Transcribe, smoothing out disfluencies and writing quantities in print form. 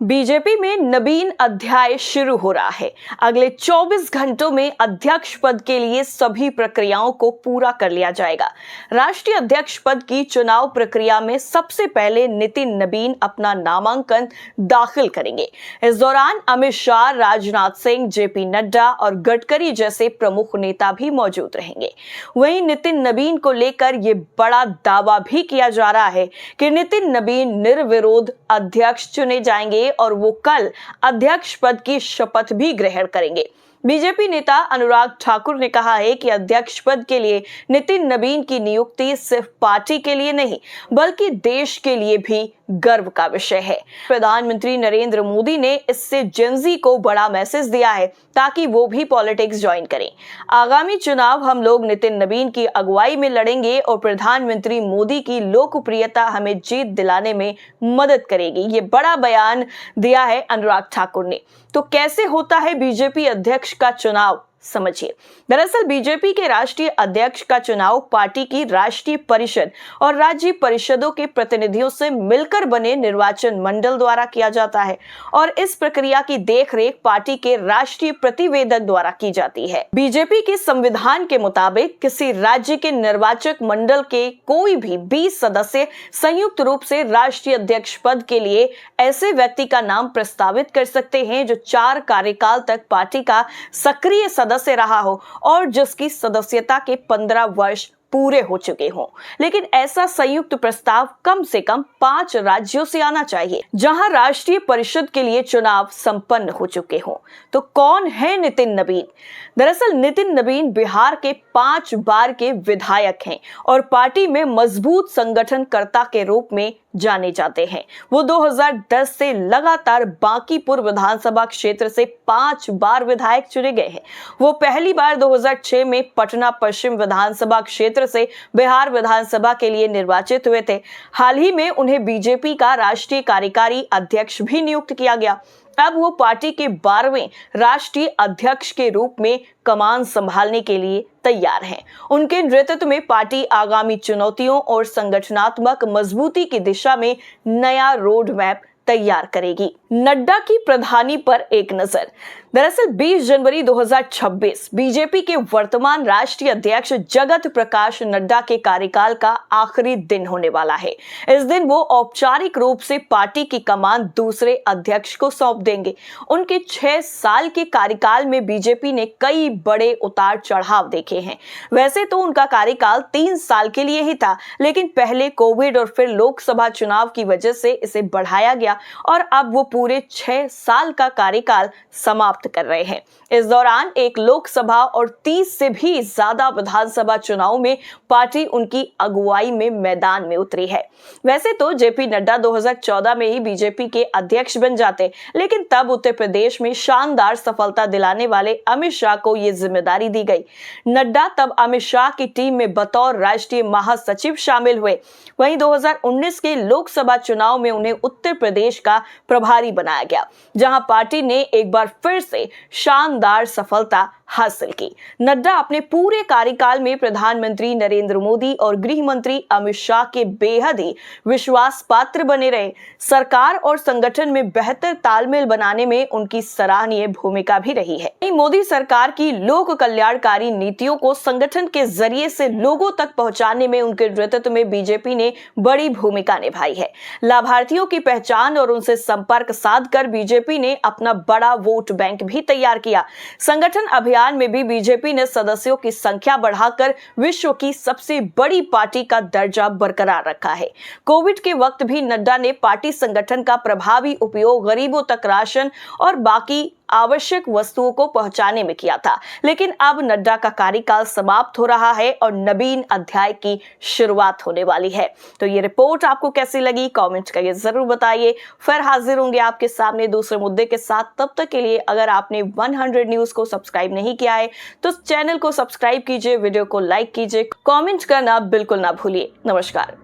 BJP में नवीन अध्याय शुरू हो रहा है। अगले 24 घंटों में अध्यक्ष पद के लिए सभी प्रक्रियाओं को पूरा कर लिया जाएगा। राष्ट्रीय अध्यक्ष पद की चुनाव प्रक्रिया में सबसे पहले नितिन नवीन अपना नामांकन दाखिल करेंगे। इस दौरान अमित शाह, राजनाथ सिंह, जेपी नड्डा और गडकरी जैसे प्रमुख नेता भी मौजूद रहेंगे। वहीं नितिन नवीन को लेकर ये बड़ा दावा भी किया जा रहा है कि नितिन नवीन निर्विरोध अध्यक्ष चुने जाएंगे और वो कल अध्यक्ष पद की शपथ भी ग्रहण करेंगे। बीजेपी नेता अनुराग ठाकुर ने कहा है कि अध्यक्ष पद के लिए नितिन नवीन की नियुक्ति सिर्फ पार्टी के लिए नहीं बल्कि देश के लिए भी गर्व का विषय है। प्रधानमंत्री नरेंद्र मोदी ने इससे जेनजी को बड़ा मैसेज दिया है ताकि वो भी पॉलिटिक्स ज्वाइन करें। आगामी चुनाव हम लोग नितिन नवीन की अगुवाई में लड़ेंगे और प्रधानमंत्री मोदी की लोकप्रियता हमें जीत दिलाने में मदद करेगी, ये बड़ा बयान दिया है अनुराग ठाकुर ने। तो कैसे होता है बीजेपी अध्यक्ष का चुनाव, समझिए। दरअसल बीजेपी के राष्ट्रीय अध्यक्ष का चुनाव पार्टी की राष्ट्रीय परिषद और राज्य परिषदों के प्रतिनिधियों से मिलकर बने निर्वाचन मंडल द्वारा किया जाता है और इस प्रक्रिया की देखरेख पार्टी के राष्ट्रीय प्रतिवेदक द्वारा की जाती है। बीजेपी के संविधान के मुताबिक किसी राज्य के निर्वाचक मंडल के कोई भी 20 सदस्य संयुक्त रूप से राष्ट्रीय अध्यक्ष पद के लिए ऐसे व्यक्ति का नाम प्रस्तावित कर सकते हैं जो 4 कार्यकाल तक पार्टी का सक्रिय सदस्य रहा हो और जिसकी सदस्यता के 15 वर्ष पूरे हो चुके हों। लेकिन ऐसा संयुक्त प्रस्ताव कम से कम 5 राज्यों से आना चाहिए जहां राष्ट्रीय परिषद के लिए चुनाव संपन्न हो चुके हों। तो कौन है नितिन नवीन? दरअसल नितिन नवीन बिहार के 5 बार के विधायक हैं और पार्टी में मजबूत संगठनकर्ता के रूप में जाने जाते हैं। वो 2010 से लगातार बांकीपुर विधानसभा क्षेत्र से 5 बार विधायक चुने गए हैं। वो पहली बार 2006 में पटना पश्चिम विधानसभा क्षेत्र से बिहार विधानसभा के लिए निर्वाचित हुए थे। हाल ही में उन्हें बीजेपी का राष्ट्रीय कार्यकारी अध्यक्ष भी नियुक्त किया गया। अब वो पार्टी के 12वें राष्ट्रीय अध्यक्ष के रूप में कमान संभालने के लिए तैयार हैं। उनके नेतृत्व में पार्टी आगामी चुनौतियों और संगठनात्मक मजबूती की दिशा में नया रोड मैप तैयार करेगी। नड्डा की प्रधानी पर एक नजर। दरअसल 20 जनवरी 2026 बीजेपी के वर्तमान राष्ट्रीय अध्यक्ष जगत प्रकाश नड्डा के कार्यकाल का आखिरी दिन होने वाला है। इस दिन वो औपचारिक रूप से पार्टी की कमान दूसरे अध्यक्ष को सौंप देंगे। उनके 6 साल के कार्यकाल में बीजेपी ने कई बड़े उतार चढ़ाव देखे हैं। वैसे तो उनका कार्यकाल 3 साल के लिए ही था, लेकिन पहले कोविड और फिर लोकसभा चुनाव की वजह से इसे बढ़ाया गया और अब वो पूरे 6 साल का कार्यकाल समाप्त कर रहे हैं। इस दौरान एक लोकसभा और 30 से भी ज्यादा विधानसभा चुनाव में पार्टी उनकी अगुवाई में मैदान में उतरी है। वैसे तो जेपी नड्डा 2014 में ही बीजेपी के अध्यक्ष बन जाते, लेकिन तब उत्तर प्रदेश में शानदार सफलता दिलाने वाले अमित शाह को यह जिम्मेदारी दी गई। नड्डा तब अमित शाह की टीम में बतौर राष्ट्रीय महासचिव शामिल हुए। वहीं 2019 के लोकसभा चुनाव में उन्हें उत्तर प्रदेश का प्रभारी बनाया गया, जहां पार्टी ने एक बार फिर से शानदार सफलता हासिल की। नड्डा अपने पूरे कार्यकाल में प्रधानमंत्री नरेंद्र मोदी और गृह मंत्री अमित शाह के बेहद ही विश्वास पात्र बने रहे। सरकार और संगठन में बेहतर तालमेल बनाने में उनकी सराहनीय भूमिका भी रही है। मोदी सरकार की लोक कल्याणकारी नीतियों को संगठन के जरिए से लोगों तक पहुंचाने में उनके नेतृत्व में बीजेपी ने बड़ी भूमिका निभाई है। लाभार्थियों की पहचान और उनसे संपर्क साधकर बीजेपी ने अपना बड़ा वोट बैंक भी तैयार किया। संगठन अभियान में भी बीजेपी ने सदस्यों की संख्या बढ़ाकर विश्व की सबसे बड़ी पार्टी का दर्जा बरकरार रखा है। कोविड के वक्त भी नड्डा ने पार्टी संगठन का प्रभावी उपयोग गरीबों तक राशन और बाकी आवश्यक वस्तुओं को पहुंचाने में किया था। लेकिन अब नड्डा का कार्यकाल समाप्त हो रहा है और नवीन अध्याय की शुरुआत होने वाली है। तो ये रिपोर्ट आपको कैसी लगी, कमेंट करके जरूर बताइए। फिर हाजिर होंगे आपके सामने दूसरे मुद्दे के साथ। तब तक के लिए अगर आपने 100 न्यूज को सब्सक्राइब नहीं किया है तो चैनल को सब्सक्राइब कीजिए, वीडियो को लाइक कीजिए, कॉमेंट करना बिल्कुल ना भूलिए। नमस्कार।